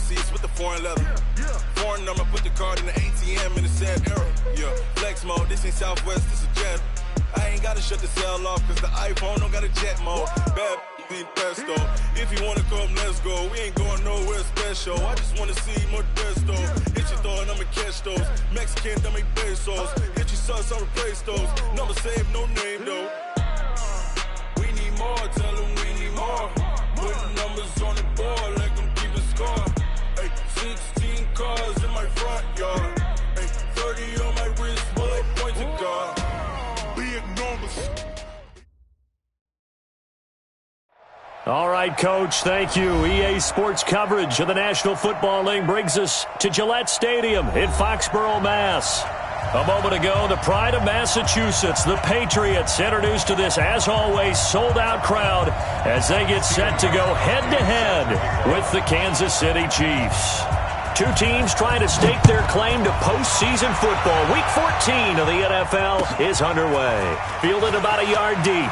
seats with the foreign leather. Foreign number, put the card in the ATM in the sad era. Yeah, flex mode, this ain't Southwest, this is jet. I ain't gotta shut the cell off, cause the iPhone don't got a jet mode. Bad need pesto. If you wanna come, let's go. We ain't going nowhere special. I just wanna see more desto. Hit your thought, I'ma catch those. Mexican, don't make pesos. Hit your sus, I'll replace those. Number save, no name though. We need more, tell them we need more. Put numbers on the board, like them keep a score. Ay, 16 cars in my front yard. Ay, 30 on my wrist, bullet points of God. Be enormous. All right, Coach, thank you. EA Sports coverage of the National Football League brings us to Gillette Stadium in Foxborough, Mass. A moment ago, the pride of Massachusetts, the Patriots, introduced to this, as always, sold-out crowd as they get set to go head-to-head with the Kansas City Chiefs. Two teams trying to stake their claim to postseason football. Week 14 of the NFL is underway. Fielded about a yard deep.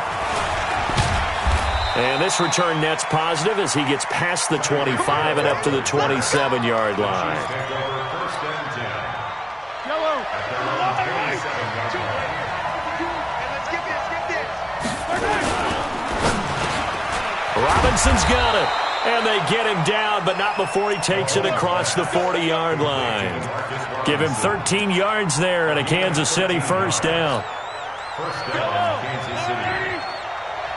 And this return net's positive as he gets past the 25 and up to the 27-yard line. Robinson's got it. And they get him down, but not before he takes it across the 40-yard line. Give him 13 yards there and a Kansas City first down. First down, Kansas City.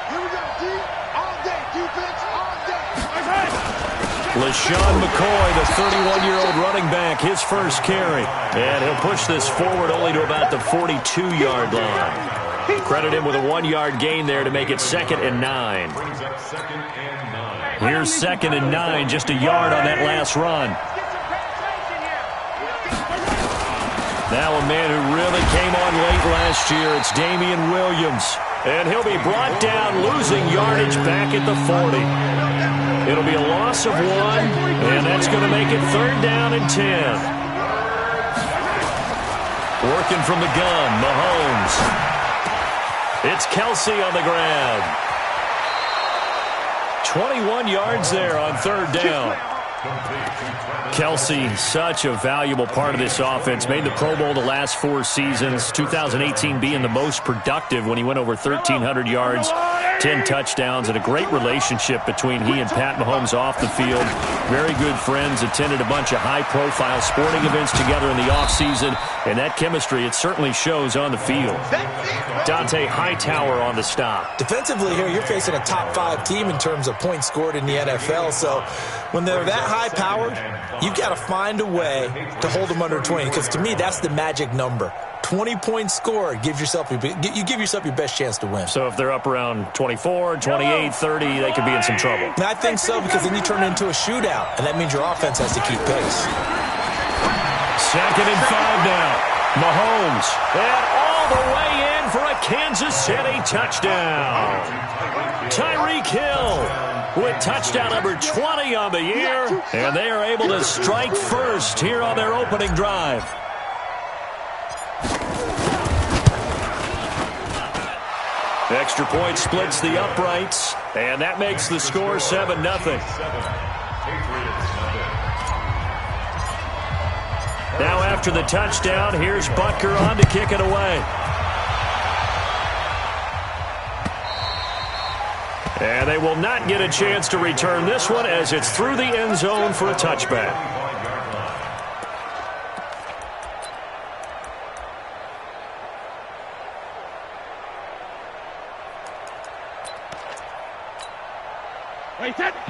Here we go, deep, all day, defense, all day. LaShawn McCoy, the 31-year-old running back, his first carry. And he'll push this forward only to about the 42-yard line. Credit him with a 1-yard gain there to make it 2nd and 9. Here's 2nd and 9, just a yard on that last run. Now a man who really came on late last year, it's Damian Williams. And he'll be brought down, losing yardage back at the 40. It'll be a loss of 1, and that's going to make it 3rd down and 10. Working from the gun, Mahomes. It's Kelsey on the grab. 21 yards there on 3rd down. Kelsey, such a valuable part of this offense. Made the Pro Bowl the last 4 seasons. 2018 being the most productive when he went over 1,300 yards, 10 touchdowns, and a great relationship between he and Pat Mahomes off the field. Very good friends, attended a bunch of high-profile sporting events together in the offseason, and that chemistry, it certainly shows on the field. Dante Hightower on the stop. Defensively here, you're facing a top 5 team in terms of points scored in the NFL, so when they're that high-powered, you've got to find a way to hold them under 20, because to me, that's the magic number. 20 points scored, you give yourself your best chance to win. So if they're up around 24, 28, 30, they could be in some trouble. I think so, because then you turn it into a shootout, and that means your offense has to keep pace. 2nd and 5 now. Mahomes, and all the way in for a Kansas City touchdown. Tyreek Hill with touchdown number 20 on the year, and they are able to strike first here on their opening drive. Extra point splits the uprights, and that makes the score 7-0. Now after the touchdown, here's Butker on to kick it away. And they will not get a chance to return this one as it's through the end zone for a touchback.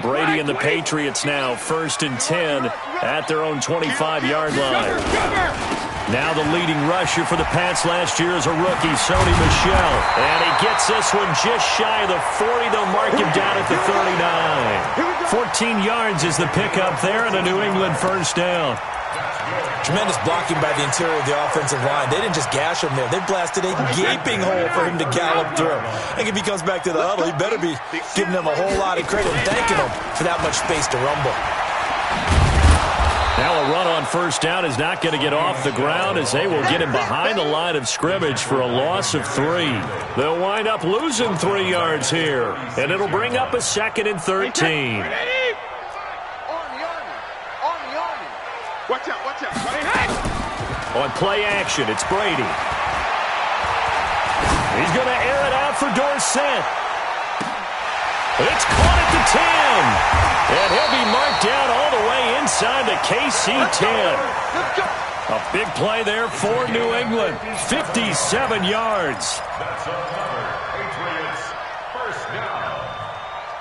Brady and the Patriots now 1st and 10 at their own 25-yard line. Now the leading rusher for the Pats last year is a rookie, Sony Michel. And he gets this one just shy of the 40. They'll mark him down at the 39. 14 yards is the pickup there and a New England first down. Tremendous blocking by the interior of the offensive line. They didn't just gash him there. They blasted a gaping hole for him to gallop through. I think if he comes back to the huddle, he better be giving them a whole lot of credit and thanking them for that much space to rumble. Now a run on first down is not going to get off the ground as they will get him behind the line of scrimmage for a loss of 3. They'll wind up losing 3 yards here, and it'll bring up a 2nd and 13. Watch out, watch out. Hey. On play action, it's Brady. He's going to air it out for Dorsett. It's caught at the 10. And he'll be marked down all the way inside the KC 10. A big play there for New England. 57 yards. That's a cover. Patriots, first down.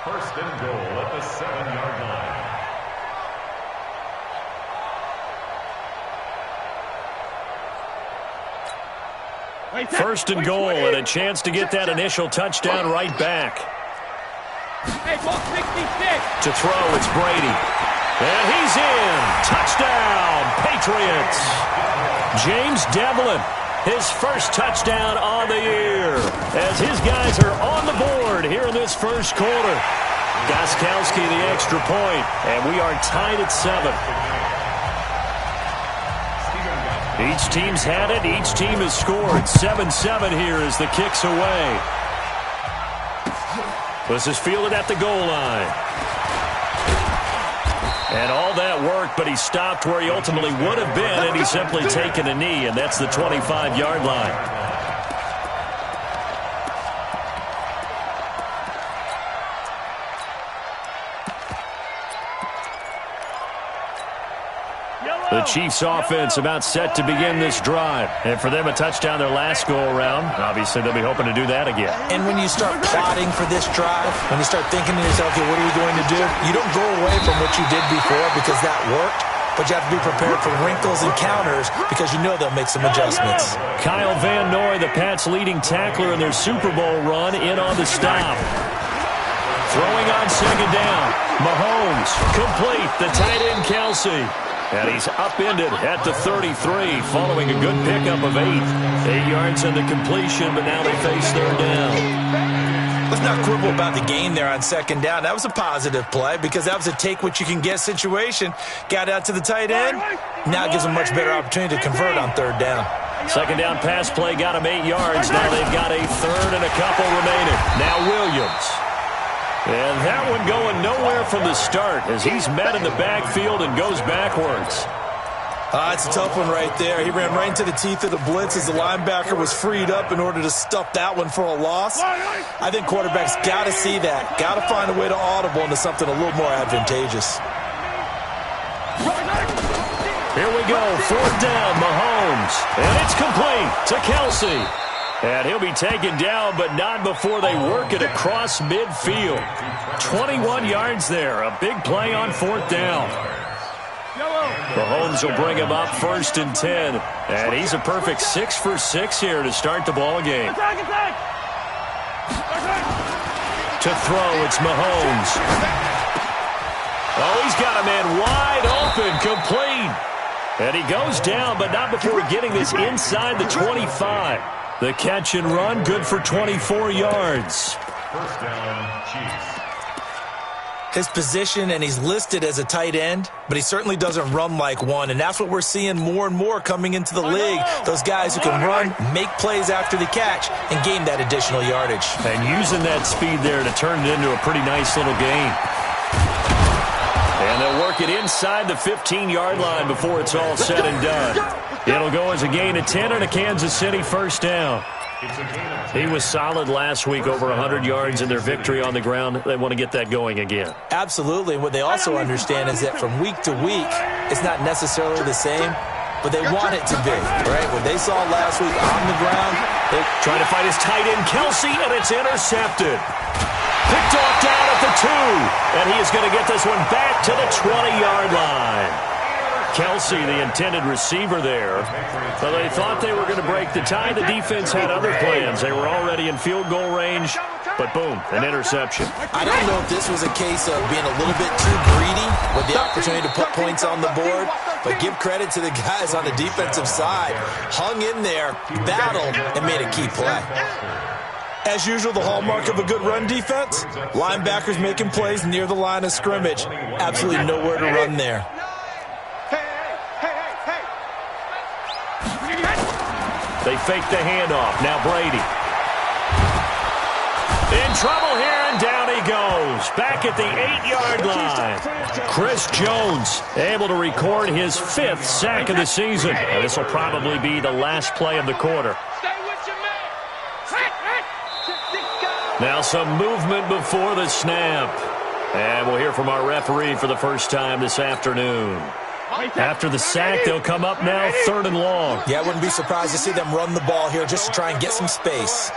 First and goal at the 7-yard line. First and goal, and a chance to get that initial touchdown right back. To throw, it's Brady. And he's in. Touchdown, Patriots. James Devlin, his first touchdown on the year, as his guys are on the board here in this first quarter. Gostkowski the extra point, and we are tied at 7. Each team's had it. Each team has scored. 7-7 here as the kick's away. This is fielded at the goal line. And all that work, but he stopped where he ultimately would have been, and he's simply taken a knee, and that's the 25-yard line. The Chiefs offense about set to begin this drive. And for them, a touchdown their last go-around. Obviously, they'll be hoping to do that again. And when you start plotting for this drive, when you start thinking to yourself, okay, what are we going to do? You don't go away from what you did before because that worked, but you have to be prepared for wrinkles and counters because you know they'll make some adjustments. Kyle Van Noy, the Pats' leading tackler in their Super Bowl run, in on the stop. Throwing on second down. Mahomes, complete. The tight end, Kelsey. And he's upended at the 33 following a good pickup of 8. 8 yards on the completion, but now they face third down. Let's not quibble about the gain there on second down. That was a positive play because that was a take-what-you-can-get situation. Got out to the tight end. Now it gives them a much better opportunity to convert on third down. Second down pass play got him 8 yards. Now they've got a third and a couple remaining. Now Williams. And that one going nowhere from the start as he's met in the backfield and goes backwards. It's a tough one right there. He ran right into the teeth of the blitz as the linebacker was freed up in order to stuff that one for a loss. I think quarterbacks got to see that. Got to find a way to audible into something a little more advantageous. Here we go. Fourth down, Mahomes. And it's complete to Kelsey. And he'll be taken down, but not before they work it across midfield. 21 yards there. A big play on fourth down. Mahomes will bring him up first and 10. And he's a perfect 6 for 6 here to start the ball game. To throw, it's Mahomes. Oh, he's got a man wide open, complete. And he goes down, but not before getting this inside the 25. The catch and run, good for 24 yards. First down, Chiefs. His position, and he's listed as a tight end, but he certainly doesn't run like one, and that's what we're seeing more and more coming into the league. Those guys who can run, make plays after the catch, and gain that additional yardage. And using that speed there to turn it into a pretty nice little gain. And they'll work it inside the 15-yard line before it's all said and done. It'll go as a gain of 10 and a Kansas City first down. He was solid last week, over 100 yards in their victory on the ground. They want to get that going again. Absolutely. And what they also understand is that from week to week, it's not necessarily the same, but they want it to be, right? What they saw last week on the ground, they try to fight his tight end, Kelsey, and it's intercepted. Picked off down at the 2, and he is going to get this one back to the 20-yard line. Kelsey, the intended receiver there. But they thought they were going to break the tie. The defense had other plans. They were already in field goal range, but boom, an interception. I don't know if this was a case of being a little bit too greedy with the opportunity to put points on the board, but give credit to the guys on the defensive side. Hung in there, battled, and made a key play. As usual, the hallmark of a good run defense, linebackers making plays near the line of scrimmage. Absolutely nowhere to run there. They fake the handoff. Now Brady. In trouble here, and down he goes. Back at the 8-yard line. Chris Jones able to record his 5th sack of the season. And this will probably be the last play of the quarter. Now some movement before the snap. And we'll hear from our referee for the first time this afternoon. After the sack, they'll come up now 3rd and long. Yeah, I wouldn't be surprised to see them run the ball here just to try and get some space.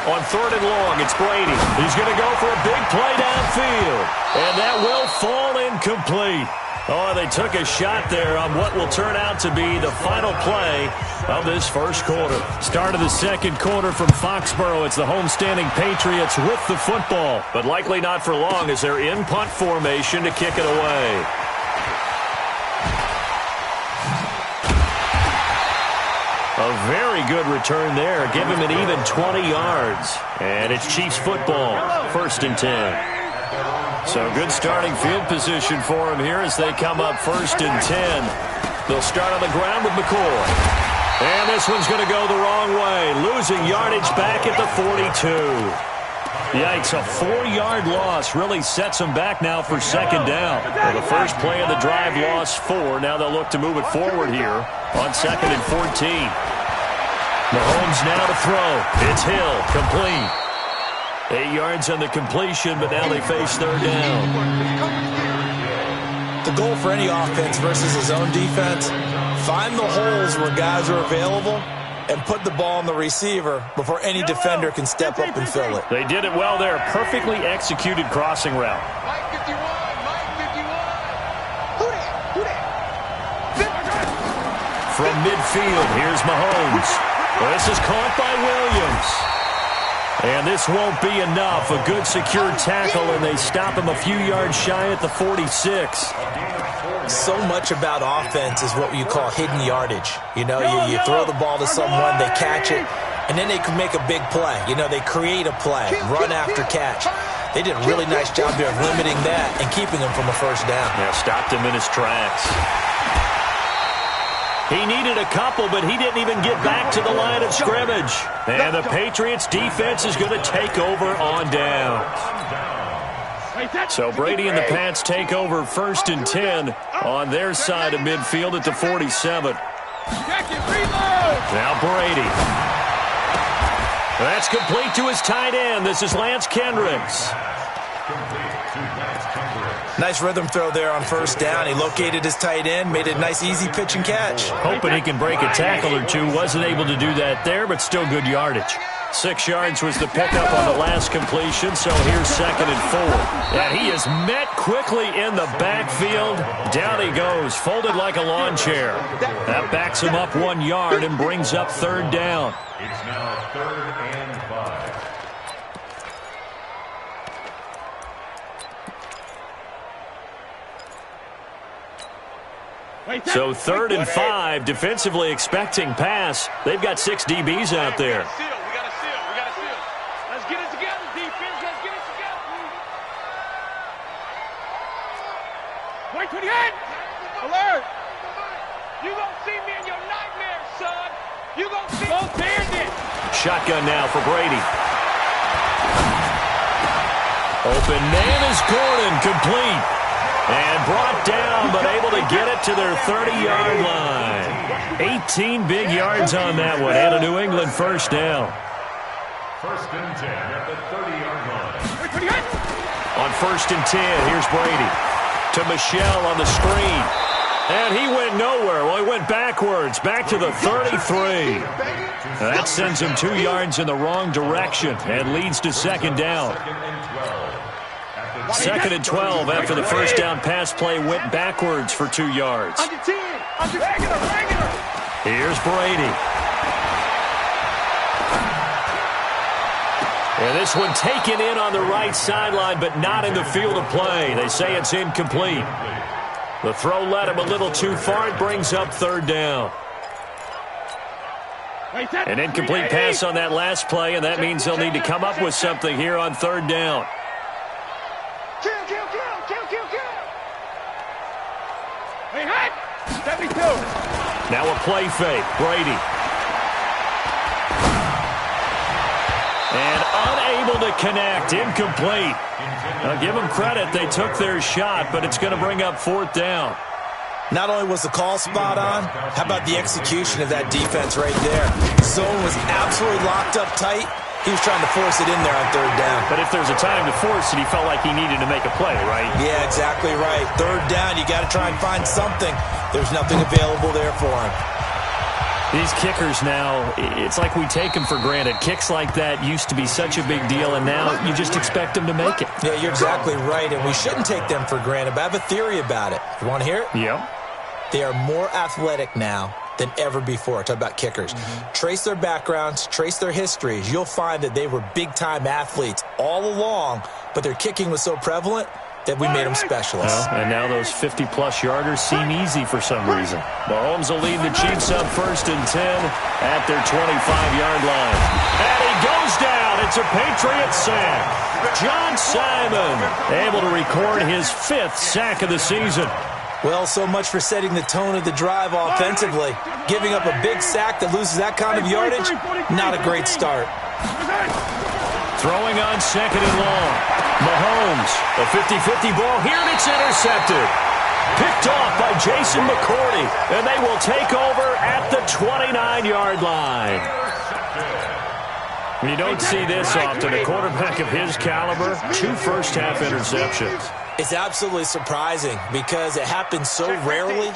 On 3rd and long, it's Brady. He's going to go for a big play downfield. And that will fall incomplete. Oh, they took a shot there on what will turn out to be the final play of this first quarter. Start of the second quarter from Foxborough. It's the homestanding Patriots with the football, but likely not for long as they're in punt formation to kick it away. A very good return there. Give him an even 20 yards. And it's Chiefs football, 1st and 10. So good starting field position for him here as they come up 1st and 10. They'll start on the ground with McCoy. And this one's going to go the wrong way. Losing yardage back at the 42. Yikes, a 4-yard loss really sets them back now for 2nd down. Well, the first play of the drive lost 4. Now they'll look to move it forward here on 2nd and 14. Mahomes now to throw. It's Hill, complete. 8 yards on the completion, but now they face 3rd down. The goal for any offense versus his own defense, find the holes where guys are available and put the ball on the receiver before any defender can step up and fill it. They did it well there. Perfectly executed crossing route. From midfield, here's Mahomes. Well, this is caught by Williams. And this won't be enough. A good secure tackle, and they stop him a few yards shy at the 46. So much about offense is what you call hidden yardage. You know, you throw the ball to someone, they catch it, and then they can make a big play. You know, they create a play, run after catch. They did a really nice job there of limiting that and keeping him from a 1st down. Yeah, stopped him in his tracks. He needed a couple, but he didn't even get back to the line of scrimmage. And the Patriots defense is going to take over on down. So Brady and the Pats take over 1st and 10 on their side of midfield at the 47. Now Brady. That's complete to his tight end. This is Lance Kendricks. Nice rhythm throw there on 1st down. He located his tight end, made a nice easy pitch and catch. Hoping he can break a tackle or two. Wasn't able to do that there, but still good yardage. 6 yards was the pickup on the last completion, so here's 2nd and 4. And he is met quickly in the backfield. Down he goes, folded like a lawn chair. That backs him up 1 yard and brings up 3rd down. It's now 3rd and 5. So 3rd and 5, defensively expecting pass. They've got 6 DBs out there. We got to seal. Let's get it together, defense. Let's get it together. Wait, 28. Alert. You gonna see me in your nightmares, son. You gonna see. Go Bandit. Shotgun now for Brady. Open man is Gordon, complete. And brought down, but able to get it to their 30-yard line. 18 big yards on that one, and a New England 1st down. 1st and 10 at the 30-yard line. On 1st and 10, here's Brady. To Michelle on the screen. And he went nowhere. Well, he went backwards, back to the 33. That sends him 2 yards in the wrong direction and leads to 2nd down. 2nd and 12 after the 1st down pass play went backwards for 2 yards. Under 10. Under regular. Here's Brady. And this one taken in on the right sideline, but not in the field of play. They say it's incomplete. The throw led him a little too far. It brings up 3rd down. An incomplete pass on that last play, and that means they'll need to come up with something here on 3rd down. Kill. Hey, hot. 72. Now a play fake. Brady. unable to connect. Incomplete. Now, give them credit. They took their shot, but it's going to bring up 4th down. Not only was the call spot on, how about the execution of that defense right there? Zone was absolutely locked up tight. He was trying to force it in there on 3rd down. But if there's a time to force it, he felt like he needed to make a play, right? Yeah, exactly right. 3rd down, you got to try and find something. There's nothing available there for him. These kickers now, it's like we take them for granted. Kicks like that used to be such a big deal, and now you just expect them to make it. Yeah, you're exactly right, and we shouldn't take them for granted, but I have a theory about it. You want to hear it? Yep. They are more athletic now than ever before. Talk about kickers. Trace their backgrounds, trace their histories. You'll find that they were big-time athletes all along, but their kicking was so prevalent that we made them specialists. Well, and now those 50-plus yarders seem easy for some reason. Mahomes will lead the Chiefs up 1st and 10 at their 25-yard line. And he goes down. It's a Patriots sack. John Simon able to record his 5th sack of the season. Well, so much for setting the tone of the drive offensively. Giving up a big sack that loses that kind of yardage, not a great start. Throwing on 2nd and long. Mahomes, a 50-50 ball here, and it's intercepted. Picked off by Jason McCourty, and they will take over at the 29-yard line. You don't see this often. A quarterback of his caliber, 2 first-half interceptions. It's absolutely surprising because it happens so rarely.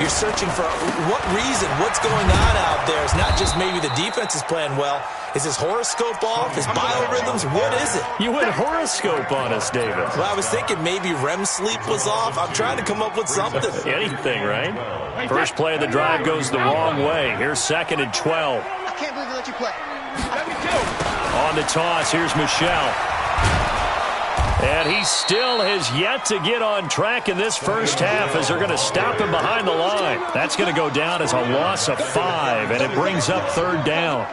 You're searching for what reason, what's going on out there. It's not just maybe the defense is playing well. Is his horoscope off? His biorhythms? What is it? You went horoscope on us, David. Well, I was thinking maybe REM sleep was off. I'm trying to come up with something. Anything, right? First play of the drive goes the wrong way. Here's 2nd and 12. I can't believe they let you play. On the toss, here's Michelle. And he still has yet to get on track in this first half as they're going to stop him behind the line. That's going to go down as a loss of 5, and it brings up 3rd down.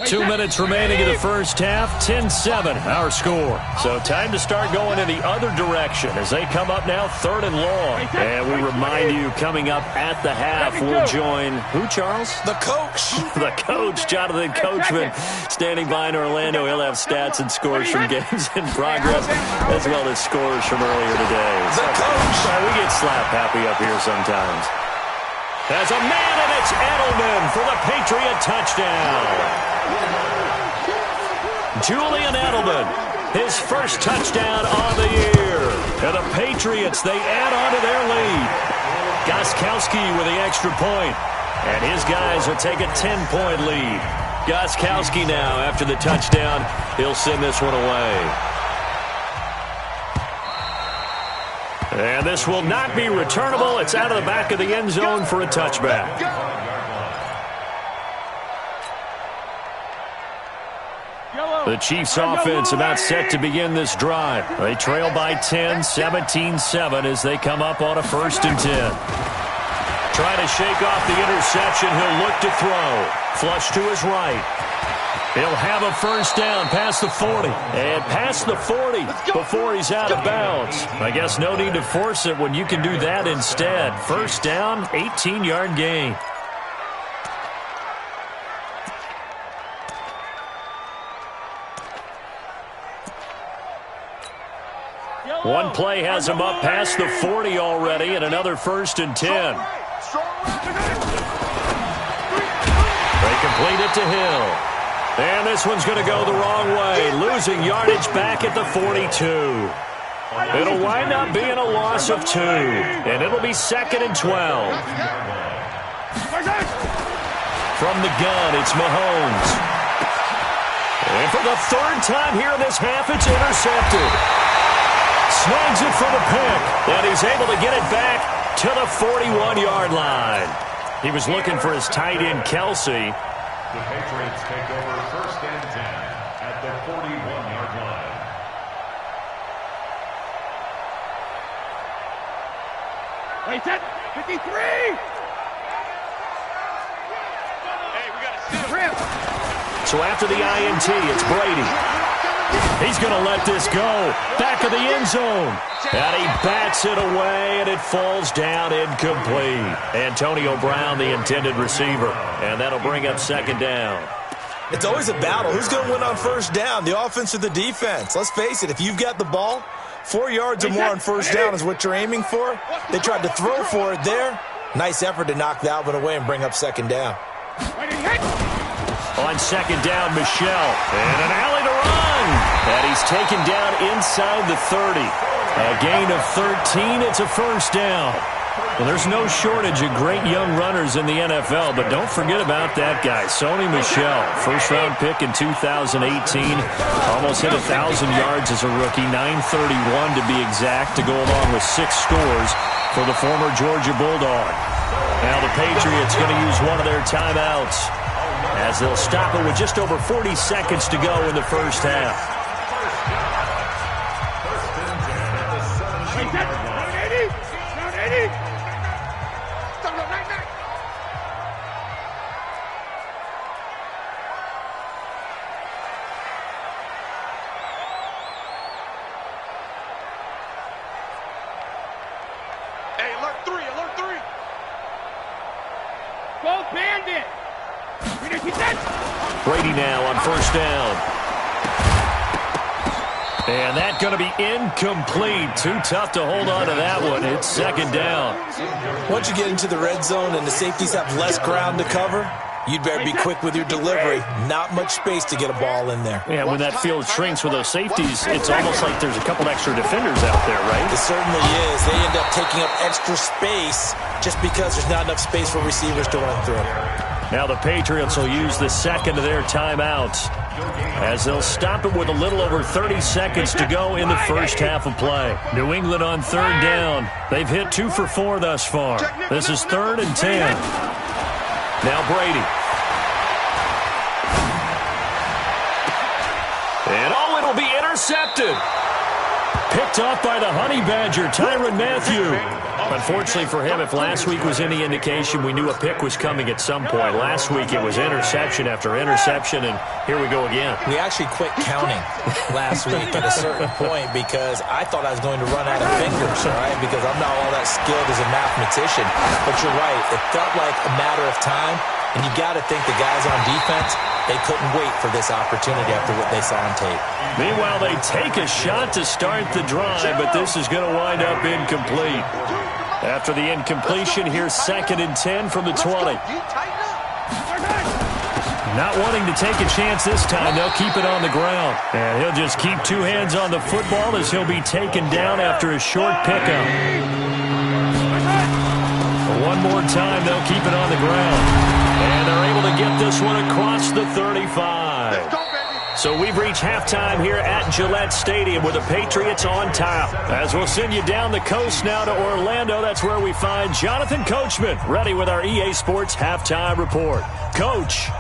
2 minutes remaining in the first half, 10-7, our score. So time to start going in the other direction as they come up now 3rd and long. And we remind you, coming up at the half, we'll join who, Charles? The coach. The coach, Jonathan Coachman, standing by in Orlando. He'll have stats and scores from games in progress, as well as scores from earlier today. The coach. We get slap happy up here sometimes. There's a man, and it's Edelman for the Patriot touchdown. Julian Edelman, his first touchdown on the year. And the Patriots, they add on to their lead. Gostkowski with the extra point. And his guys will take a 10-point lead. Gostkowski now, after the touchdown, he'll send this one away. And this will not be returnable. It's out of the back of the end zone for a touchback. The Chiefs offense about set to begin this drive. They trail by 10, 17-7 as they come up on a 1st and 10. Trying to shake off the interception. He'll look to throw. Flush to his right. He'll have a first down past the 40. And past the 40 before he's out of bounds. I guess no need to force it when you can do that instead. First down, 18-yard gain. One play has him up past the 40 already, and another 1st and 10. They complete it to Hill. And this one's going to go the wrong way, losing yardage back at the 42. It'll wind up being a loss of 2, and it'll be 2nd and 12. From the gun, it's Mahomes. And for the 3rd time here in this half, it's intercepted. Snags it for the pick, and he's able to get it back to the 41-yard line. He was looking for his tight end, Kelsey. The Patriots take over 1st and 10 at the 41-yard line. Wait, set, 53! Hey, we got to sit him. So after the INT, it's Brady. He's going to let this go. Back of the end zone. And he bats it away, and it falls down incomplete. Antonio Brown, the intended receiver. And that'll bring up 2nd down. It's always a battle. Who's going to win on first down, the offense or the defense? Let's face it, if you've got the ball, 4 yards or more on first down is what you're aiming for. They tried to throw for it there. Nice effort to knock that one away and bring up second down. On second down, Michelle. And an alley to run. And he's taken down inside the 30. A gain of 13. It's a first down. Well, there's no shortage of great young runners in the NFL, but don't forget about that guy, Sony Michel. First-round pick in 2018. Almost hit 1,000 yards as a rookie, 931 to be exact, to go along with 6 scores for the former Georgia Bulldog. Now the Patriots going to use one of their timeouts as they'll stop it with just over 40 seconds to go in the first half. Brady now on first down. And that's going to be incomplete. Too tough to hold on to that one. It's second down. Once you get into the red zone and the safeties have less ground to cover, you'd better be quick with your delivery. Not much space to get a ball in there. Yeah, when that field shrinks with those safeties, it's almost like there's a couple extra defenders out there, right? It certainly is. They end up taking up extra space just because there's not enough space for receivers to run through. Now the Patriots will use the second of their timeouts as they'll stop it with a little over 30 seconds to go in the first half of play. New England on third down. They've hit 2 for 4 thus far. This is 3rd and 10. Now Brady. And it'll be intercepted. Picked off by the Honey Badger, Tyrann Mathieu. Unfortunately for him, if last week was any indication, we knew a pick was coming at some point. Last week it was interception after interception, and here we go again. We actually quit counting last week at a certain point because I thought I was going to run out of fingers, all right, because I'm not all that skilled as a mathematician. But you're right, it felt like a matter of time, and you got to think the guys on defense, they couldn't wait for this opportunity after what they saw on tape. Meanwhile, they take a shot to start the drive, but this is going to wind up incomplete. After the incompletion, here's 2nd and 10 from the 20. Not wanting to take a chance this time, they'll keep it on the ground. And he'll just keep 2 hands on the football as he'll be taken down after a short pickup. One more time, they'll keep it on the ground. And they're able to get this one across the 35. So we've reached halftime here at Gillette Stadium with the Patriots on top. As we'll send you down the coast now to Orlando, that's where we find Jonathan Coachman, ready with our EA Sports Halftime Report. Coach.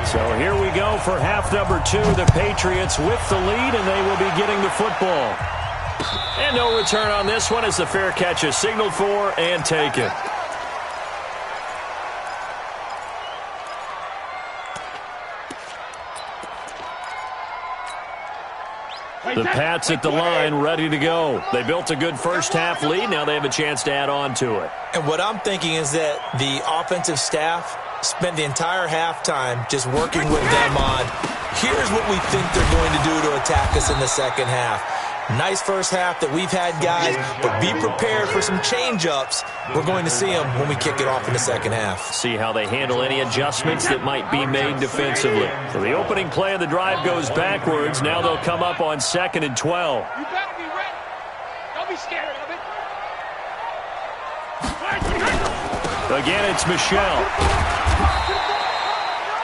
So here we go for half number 2. The Patriots with the lead, and they will be getting the football. And no return on this one as the fair catch is signaled for and taken. The Pats at the line, ready to go. They built a good first-half lead. Now they have a chance to add on to it. And what I'm thinking is that the offensive staff spent the entire halftime just working with them on, here's what we think they're going to do to attack us in the second half. Nice first half that we've had, guys, but be prepared for some change-ups. We're going to see them when we kick it off in the second half. See how they handle any adjustments that might be made defensively. So the opening play of the drive goes backwards. Now they'll come up on 2nd and 12. You better be ready. Don't be scared of it. Again, it's Michelle.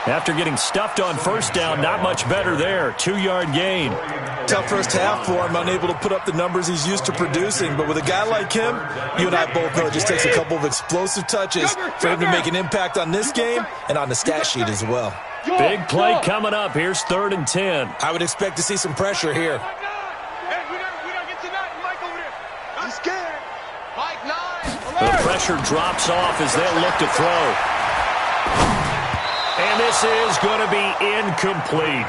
After getting stuffed on first down, not much better there. 2-yard gain. Tough first half for him, unable to put up the numbers he's used to producing. But with a guy like him, you and I both know it just takes a couple of explosive touches for him to make an impact on this game and on the stat sheet as well. Big play coming up. Here's 3rd and 10. I would expect to see some pressure here. The pressure drops off as they'll look to throw. And this is going to be incomplete.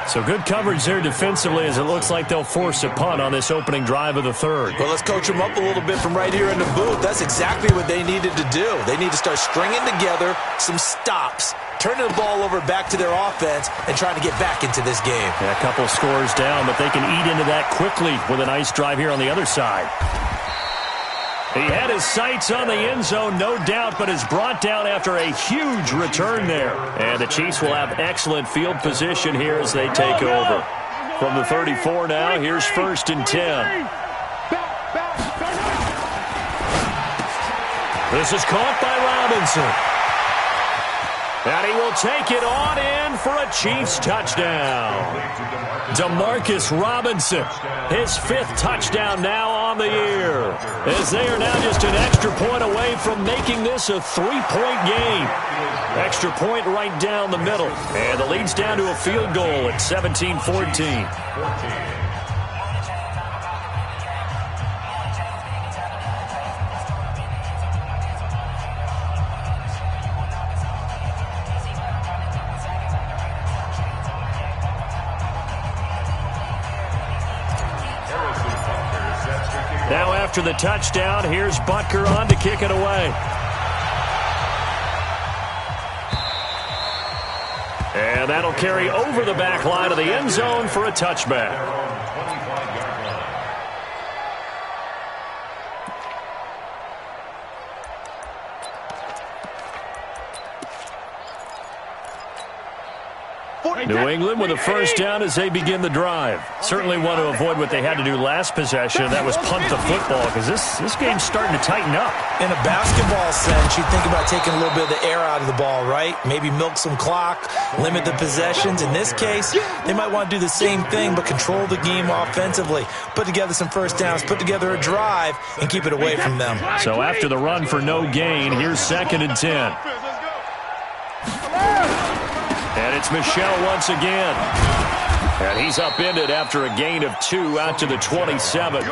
So good coverage there defensively as it looks like they'll force a punt on this opening drive of the third. Well, let's coach them up a little bit from right here in the booth. That's exactly what they needed to do. They need to start stringing together some stops, turning the ball over back to their offense, and trying to get back into this game. Yeah, a couple scores down, but they can eat into that quickly with a nice drive here on the other side. He had his sights on the end zone, no doubt, but is brought down after a huge return there. And the Chiefs will have excellent field position here as they take over. From the 34 now, here's 1st and 10. This is caught by Robinson. And he will take it on in for a Chiefs touchdown. Demarcus Robinson, his 5th touchdown now on the year, as they are now just an extra point away from making this a 3-point game. Extra point right down the middle. And the lead's down to a field goal at 17-14. Now after the touchdown, here's Butker on to kick it away. And that'll carry over the back line of the end zone for a touchback. New England with a first down as they begin the drive. Certainly want to avoid what they had to do last possession. That was punt the football, because this game's starting to tighten up. In a basketball sense, you think about taking a little bit of the air out of the ball, right? Maybe milk some clock, limit the possessions. In this case, they might want to do the same thing, but control the game offensively. Put together some first downs, put together a drive, and keep it away from them. So after the run for no gain, here's 2nd and 10. And it's Michel once again. And he's upended after a gain of 2 out to the 27.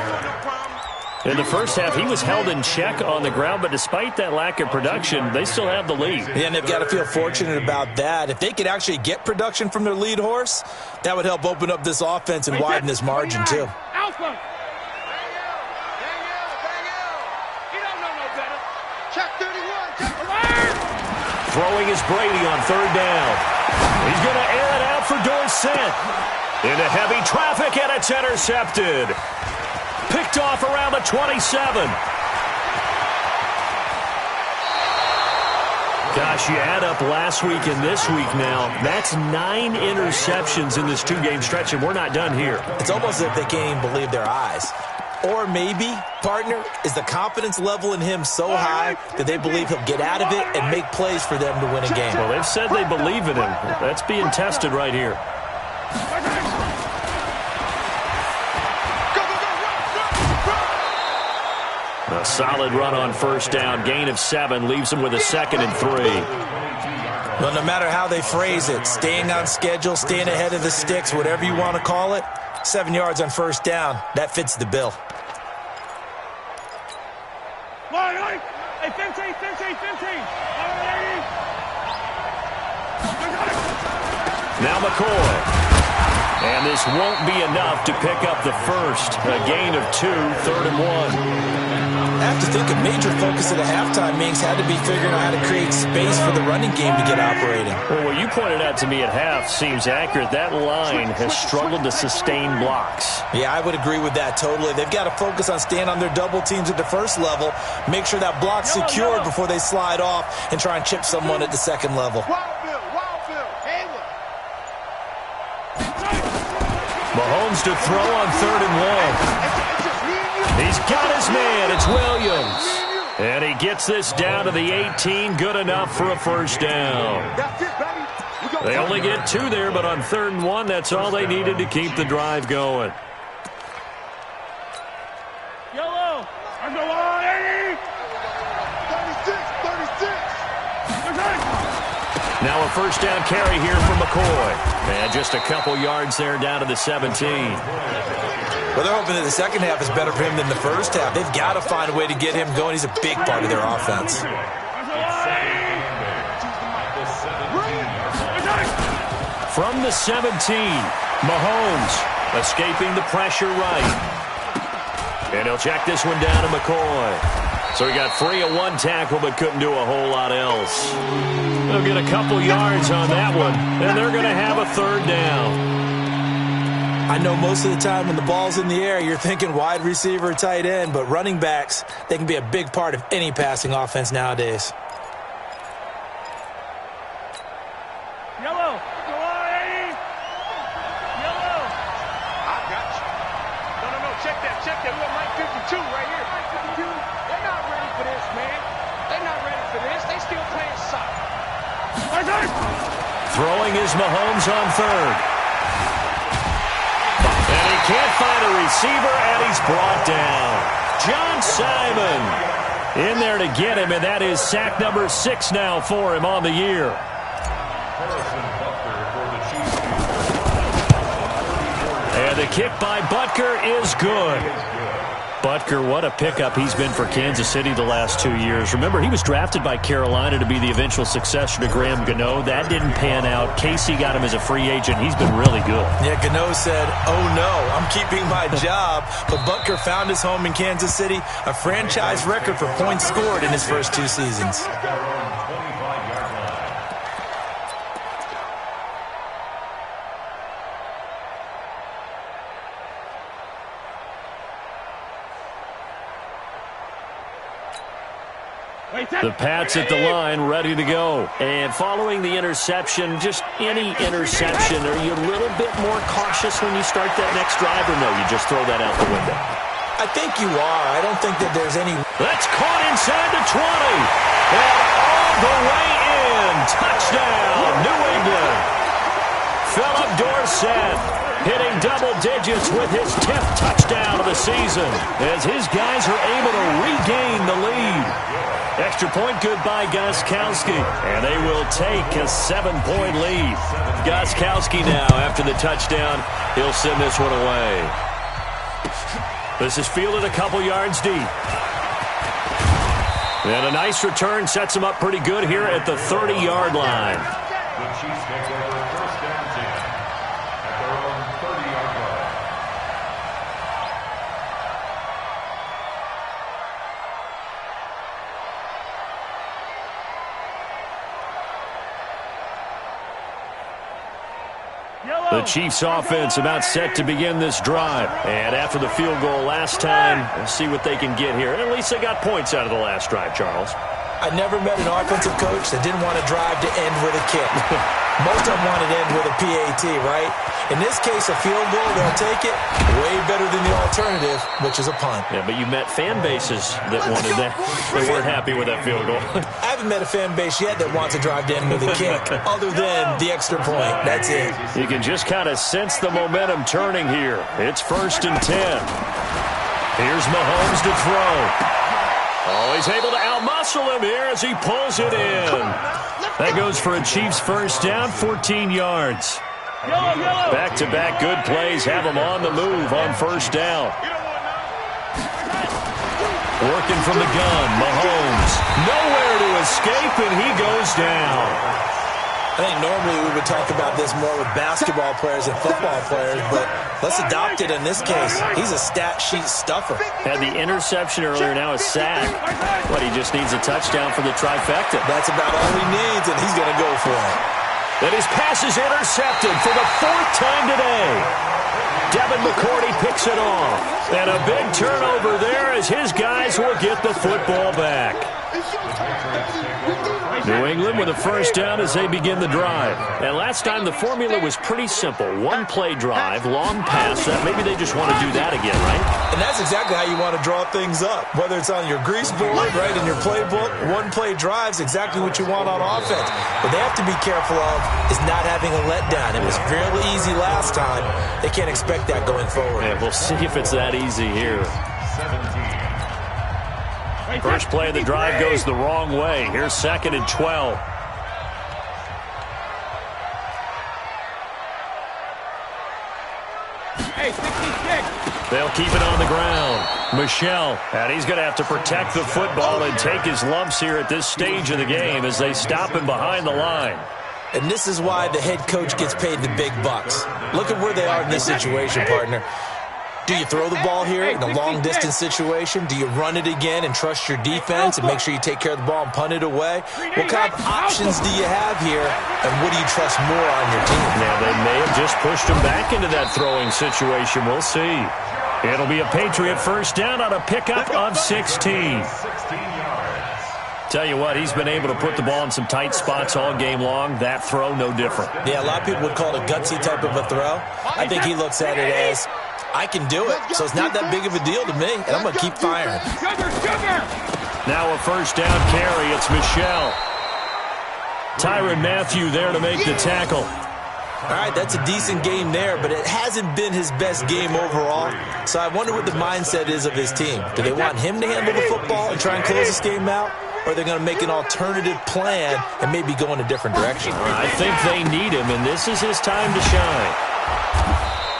In the first half, he was held in check on the ground, but despite that lack of production, they still have the lead. Yeah, and they've got to feel fortunate about that. If they could actually get production from their lead horse, that would help open up this offense and widen this margin, too. Alpha. You don't know no better. Check 31. Check alert. Throwing is Brady on 3rd down. He's going to air it out for Dorsett. Into heavy traffic, and it's intercepted. Picked off around the 27. Gosh, you add up last week and this week now. That's 9 interceptions in this 2-game stretch, and we're not done here. It's almost as if they can't even believe their eyes. Or maybe, partner, is the confidence level in him so high that they believe he'll get out of it and make plays for them to win a game. Well, they've said they believe in him. That's being tested right here. A solid run on first down. Gain of 7 leaves them with a 2nd and 3. Well, no matter how they phrase it, staying on schedule, staying ahead of the sticks, whatever you want to call it, 7 yards on first down, that fits the bill. Hey, 15. Now McCoy. And this won't be enough to pick up the first. A gain of 2, 3rd and 1. I have to think a major focus of the halftime meetings had to be figuring out how to create space for the running game to get operating. Well, what you pointed out to me at half seems accurate. That line has struggled to sustain blocks. Yeah, I would agree with that totally. They've got to focus on staying on their double teams at the first level, make sure that block's secured before they slide off and try and chip someone at the second level. Mahomes to throw on 3rd and 1. He's got his man. It's Williams. And he gets this down to the 18. Good enough for a first down. They only get 2 there, but on 3rd and 1, that's all they needed to keep the drive going. Yellow. On the line. 36. Now a first down carry here for McCoy. And just a couple yards there down to the 17. Well, they're hoping that the second half is better for him than the first half. They've got to find a way to get him going. He's a big part of their offense. From the 17, Mahomes escaping the pressure right. And he'll check this one down to McCoy. So he got free of one tackle but couldn't do a whole lot else. They'll get a couple yards on that one, and they're going to have a third down. I know most of the time when the ball's in the air, you're thinking wide receiver, tight end, but running backs, they can be a big part of any passing offense nowadays. Yellow. Go on, Eddie. Yellow. I got you. No. Check that. We got Mike 52 right here. Mike 52. They're not ready for this, man. They're not ready for this. They still playing soccer. Throwing is Mahomes on third. And he can't find a receiver, and he's brought down. John Simon in there to get him, and that is sack number 6 now for him on the year. And the kick by Butker is good. Butker, what a pickup he's been for Kansas City the last 2 years. Remember, he was drafted by Carolina to be the eventual successor to Graham Gano. That didn't pan out. Casey got him as a free agent. He's been really good. Yeah, Gano said, oh no, I'm keeping my job. But Butker found his home in Kansas City, a franchise record for points scored in his first 2 seasons. The Pats at the line, ready to go. And following the interception, just any interception, are you a little bit more cautious when you start that next drive, or no, you just throw that out the window? I think you are. I don't think that there's any... That's caught inside the 20. And all the way in. Touchdown, New England. Philip Dorsett hitting double digits with his 10th touchdown of the season as his guys are able to regain the lead. Extra point good by Gostkowski, and they will take a 7-point lead. Gostkowski now, after the touchdown, he'll send this one away. This is fielded a couple yards deep. And a nice return sets him up pretty good here at the 30-yard line. The Chiefs take over first down 10 at their own 30-yard line. The Chiefs offense about set to begin this drive. And after the field goal last time, we'll see what they can get here. At least they got points out of the last drive, Charles. I never met an offensive coach that didn't want to drive to end with a kick. Most of them wanted to end with a PAT, right? In this case, a field goal, they'll take it. Way better than the alternative, which is a punt. Yeah, but you met fan bases that wanted that. They weren't happy with that field goal. I haven't met a fan base yet that wants to drive to end with a kick, other than the extra point. That's it. You can just kind of sense the momentum turning here. It's 1st and 10. Here's Mahomes to throw. Oh, he's able to outmuscle him here as he pulls it in. That goes for a Chiefs first down, 14 yards. Back-to-back good plays have him on the move on first down. Working from the gun, Mahomes. Nowhere to escape, and he goes down. I think normally we would talk about this more with basketball players and football players, but let's adopt it in this case. He's a stat sheet stuffer. Had the interception earlier, now a sack. But he just needs a touchdown for the trifecta. That's about all he needs, and he's going to go for it. And his pass is intercepted for the 4th time today. Devin McCourty picks it off. And a big turnover there as his guys will get the football back. New England with a first down as they begin the drive. And last time the formula was pretty simple. 1-play drive, long pass. Maybe they just want to do that again, right? And that's exactly how you want to draw things up. Whether it's on your grease board, right, in your playbook, 1-play drive is exactly what you want on offense. What they have to be careful of is not having a letdown. It was fairly easy last time. They can't expect that going forward. Yeah, we'll see if it's that easy here. First play of the drive goes the wrong way. Here's 2nd and 12. They'll keep it on the ground. Michel, and he's going to have to protect the football and take his lumps here at this stage of the game as they stop him behind the line. And this is why the head coach gets paid the big bucks. Look at where they are in this situation, partner. Do you throw the ball here in a long-distance situation? Do you run it again and trust your defense and make sure you take care of the ball and punt it away? What kind of options do you have here, and what do you trust more on your team? Now, they may have just pushed him back into that throwing situation. We'll see. It'll be a Patriot first down on a pickup of 16. Tell you what, he's been able to put the ball in some tight spots all game long. That throw, no different. Yeah, a lot of people would call it a gutsy type of a throw. I think he looks at it as, I can do it, so it's not that big of a deal to me, and I'm going to keep firing. Now a first down carry. It's Michel. Tyrann Mathieu there to make the tackle. All right, that's a decent game there, but it hasn't been his best game overall. So I wonder what the mindset is of his team. Do they want him to handle the football and try and close this game out? Or are they going to make an alternative plan and maybe go in a different direction? I think they need him, and this is his time to shine.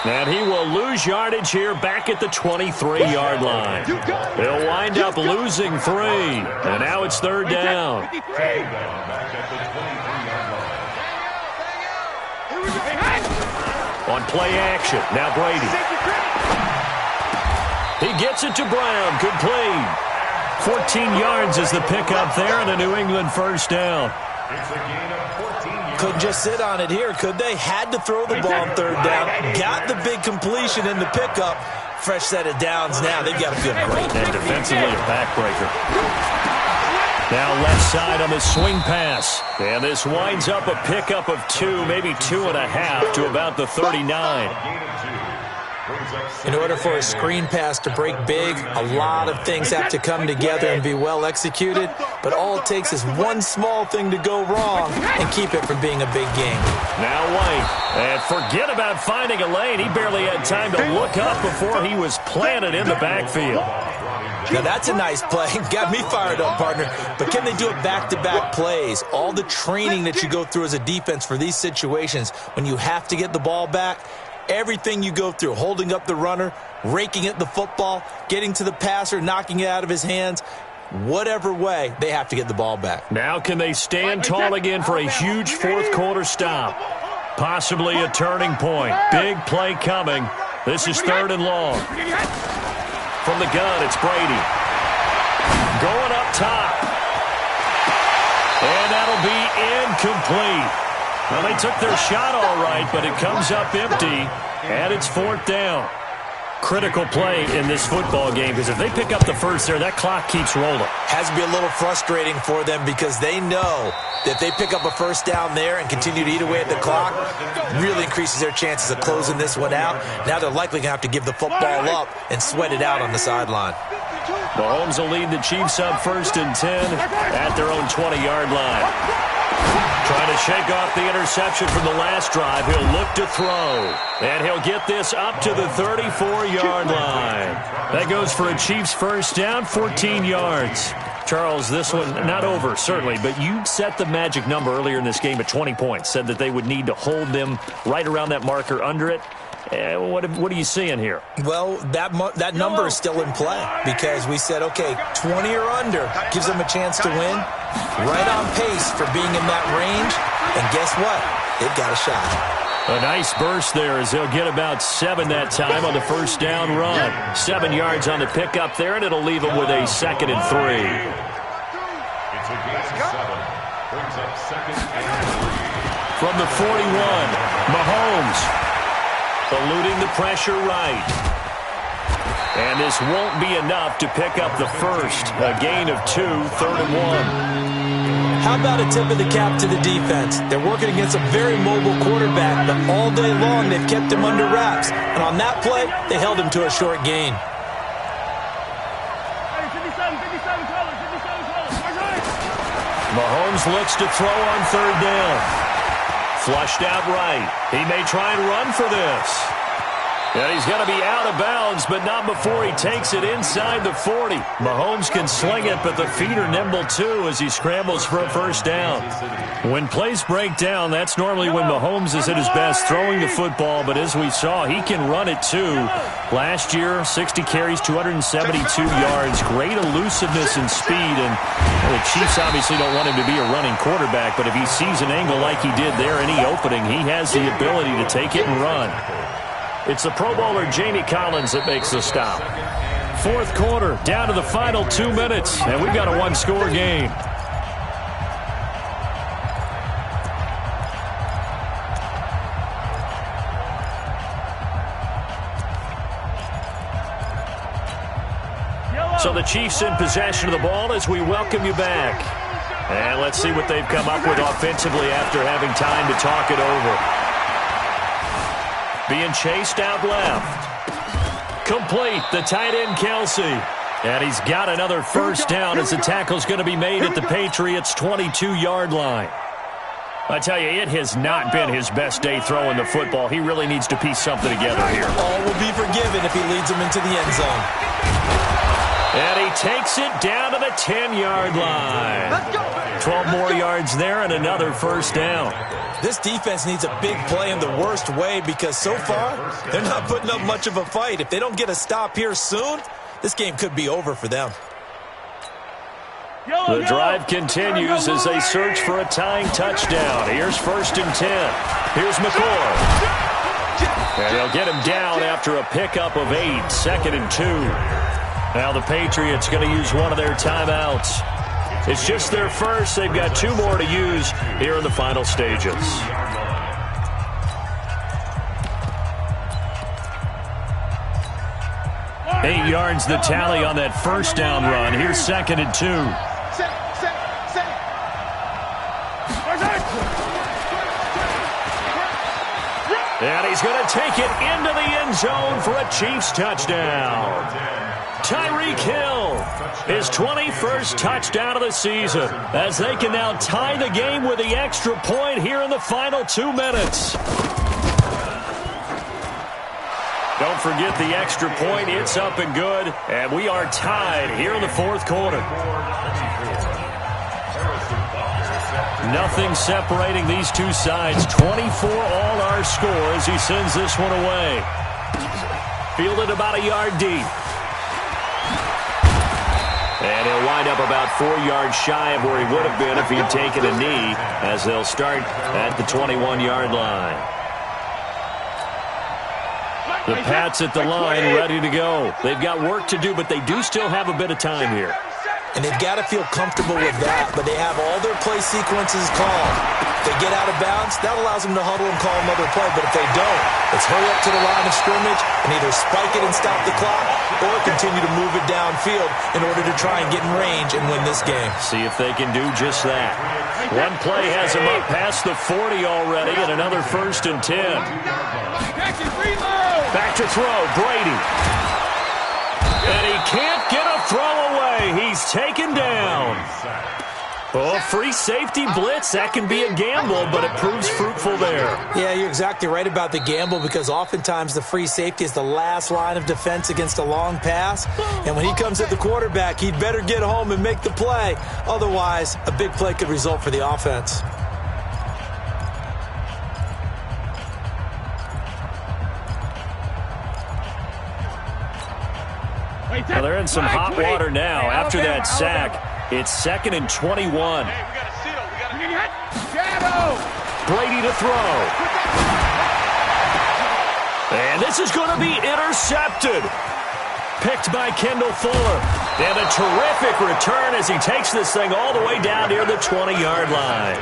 And he will lose yardage here back at the 23-yard line. He'll wind up losing 3. And now it's third down. On play action, now Brady. He gets it to Brown, complete. 14 yards is the pickup there, and a New England first down. Couldn't just sit on it here, could they? Had to throw the ball on third down. Got the big completion in the pickup. Fresh set of downs now. They've got to feel great. And defensively, a backbreaker. Now left side on the swing pass. And this winds up a pickup of 2, maybe 2.5 to about the 39. In order for a screen pass to break big, a lot of things have to come together and be well executed. But all it takes is one small thing to go wrong and keep it from being a big game. Now White. And forget about finding a lane. He barely had time to look up before he was planted in the backfield. Now that's a nice play. Got me fired up, partner. But can they do it back-to-back plays? All the training that you go through as a defense for these situations, when you have to get the ball back, everything you go through, holding up the runner, raking at the football, getting to the passer, knocking it out of his hands, whatever way, they have to get the ball back. Now can they stand tall again for a huge fourth-quarter stop? Possibly a turning point. Big play coming. This is third and long. From the gun, it's Brady. Going up top. And that'll be incomplete. Well, they took their shot all right, but it comes up empty, and it's fourth down. Critical play in this football game, because if they pick up the first there, that clock keeps rolling. Has to be a little frustrating for them because they know that if they pick up a first down there and continue to eat away at the clock, really increases their chances of closing this one out. Now they're likely going to have to give the football up and sweat it out on the sideline. Mahomes will lead the Chiefs up first and 10 at their own 20-yard line. Trying to shake off the interception from the last drive. He'll look to throw. And he'll get this up to the 34-yard line. That goes for a Chiefs first down, 14 yards. Charles, this one not over, certainly, but you set the magic number earlier in this game at 20 points. Said that they would need to hold them right around that marker under it. What are you seeing here? Well, that number is still in play because we said, okay, 20 or under gives them a chance to win. Right on pace for being in that range. And guess what? They've got a shot. A nice burst there as they'll get about 7 that time on the first down run. 7 yards on the pickup there, and it'll leave them with a 2nd and 3. It's a gain of 7. Brings up 2nd and 3. From the 41, Mahomes. Eluding the pressure right. And this won't be enough to pick up the first. A gain of 2, 3rd and 1. How about a tip of the cap to the defense? They're working against a very mobile quarterback, but all day long they've kept him under wraps. And on that play, they held him to a short gain. Mahomes looks to throw on third down. Flushed out right. He may try and run for this. And he's going to be out of bounds, but not before he takes it inside the 40. Mahomes can sling it, but the feet are nimble too as he scrambles for a first down. When plays break down, that's normally when Mahomes is at his best throwing the football, but as we saw, he can run it too. Last year, 60 carries, 272 yards, great elusiveness and speed, and the Chiefs obviously don't want him to be a running quarterback, but if he sees an angle like he did there, any opening, he has the ability to take it and run. It's the Pro Bowler Jamie Collins that makes the stop. Fourth quarter, down to the final 2 minutes, and we've got a one-score game. So the Chiefs in possession of the ball as we welcome you back. And let's see what they've come up with offensively after having time to talk it over. Being chased out left. Complete, the tight end Kelsey. And he's got another first down as the tackle's going to be made at the Patriots' 22-yard line. I tell you, it has not been his best day throwing the football. He really needs to piece something together here. All will be forgiven if he leads them into the end zone. And he takes it down to the 10-yard line. 12 more yards there and another first down. This defense needs a big play in the worst way because so far, they're not putting up much of a fight. If they don't get a stop here soon, this game could be over for them. The drive continues as they search for a tying touchdown. Here's 1st and 10. Here's McCoy. And they'll get him down after a pickup of 8, 2nd and 2. Now the Patriots going to use one of their timeouts. It's just their first. They've got 2 more to use here in the final stages. Eight yards the tally on that first down run. Here's 2nd and 2. And he's going to take it into the end zone for a Chiefs touchdown. Tyreek Hill, his 21st touchdown of the season, as they can now tie the game with the extra point here in the final 2 minutes. Don't forget the extra point. It's up and good, and we are tied here in the fourth quarter. Nothing separating these two sides. 24 all our score as he sends this one away. Fielded about a yard deep. And he'll wind up about 4 yards shy of where he would have been if he'd taken a knee, as they'll start at the 21-yard line. The Pats at the line ready to go. They've got work to do, but they do still have a bit of time here. And they've got to feel comfortable with that, but they have all their play sequences called. If they get out of bounds, that allows them to huddle and call another play, but if they don't, let's hurry up to the line of scrimmage and either spike it and stop the clock or continue to move it downfield in order to try and get in range and win this game. See if they can do just that. One play has them up past the 40 already and another 1st and 10. Back to throw, Brady. And he can't get a throw away. He's taken down. Oh, free safety blitz. That can be a gamble, but it proves fruitful there. Yeah, you're exactly right about the gamble because oftentimes the free safety is the last line of defense against a long pass. And when he comes at the quarterback, he'd better get home and make the play. Otherwise, a big play could result for the offense. Well, they're in some hot water now. After that sack, it's 2nd and 21. Brady to throw. And this is going to be intercepted. Picked by Kendall Fuller. And a terrific return as he takes this thing all the way down near the 20-yard line.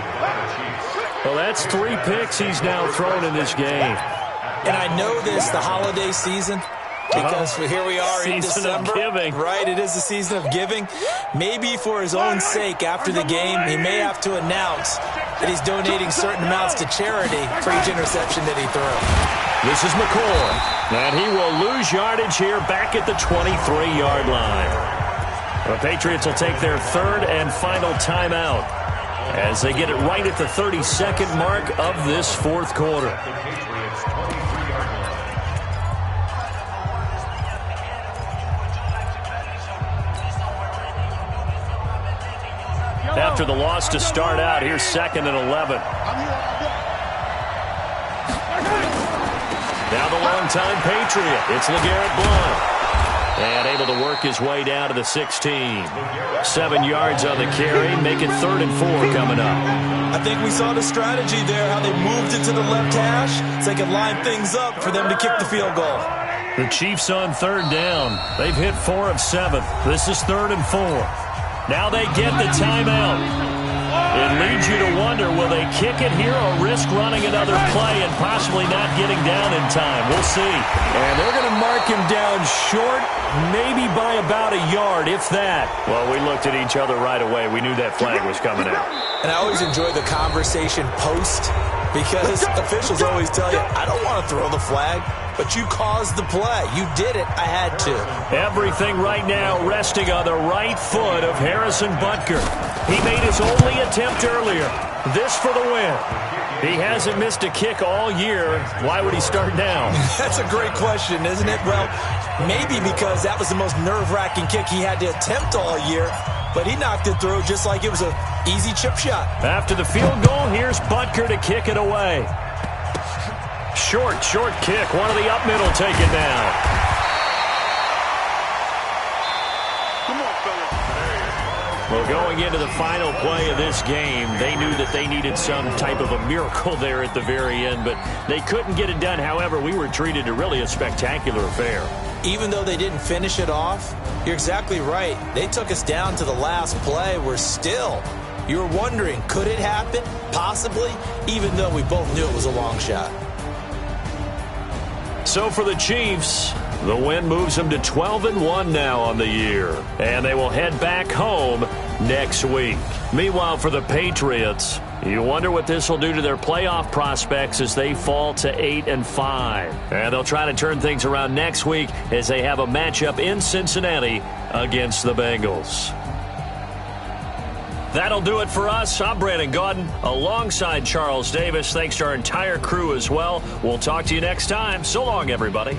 Well, that's 3 picks he's now thrown in this game. And I know this, the holiday season, because here we are in December, right? It is the season of giving. Maybe for his own sake, after the game, he may have to announce that he's donating certain amounts to charity for each interception that he threw. This is McCoy, and he will lose yardage here back at the 23-yard line. The Patriots will take their 3rd and final timeout as they get it right at the 32nd mark of this fourth quarter. After the loss to start out, here's 2nd and 11. Now the longtime Patriot. It's LeGarrette Blount. And able to work his way down to the 16. 7 yards on the carry. Make it 3rd and 4 coming up. I think we saw the strategy there, how they moved it to the left hash so they could line things up for them to kick the field goal. The Chiefs on 3rd down. They've hit 4 of 7. This is 3rd and 4. Now they get the timeout. It leads you to wonder, will they kick it here or risk running another play and possibly not getting down in time? We'll see. And they're going to mark him down short, maybe by about a yard, if that. Well, we looked at each other right away. We knew that flag was coming out. And I always enjoy the conversation post because officials always tell you, I don't want to throw the flag, but you caused the play. You did it. I had to. Everything right now resting on the right foot of Harrison Butker. He made his only attempt earlier. This for the win. He hasn't missed a kick all year. Why would he start now? That's a great question, isn't it? Well, maybe because that was the most nerve-wracking kick he had to attempt all year, but he knocked it through just like it was an easy chip shot. After the field goal, here's Butker to kick it away. Short kick. One of the up middle take it now. Well, going into the final play of this game, they knew that they needed some type of a miracle there at the very end, but they couldn't get it done. However, we were treated to really a spectacular affair. Even though they didn't finish it off, you're exactly right. They took us down to the last play. You were wondering, could it happen? Possibly, even though we both knew it was a long shot. So for the Chiefs, the win moves them to 12-1 now on the year, and they will head back home next week. Meanwhile, for the Patriots, you wonder what this will do to their playoff prospects as they fall to 8-5. And they'll try to turn things around next week as they have a matchup in Cincinnati against the Bengals. That'll do it for us. I'm Brandon Gaudin alongside Charles Davis. Thanks to our entire crew as well. We'll talk to you next time. So long, everybody.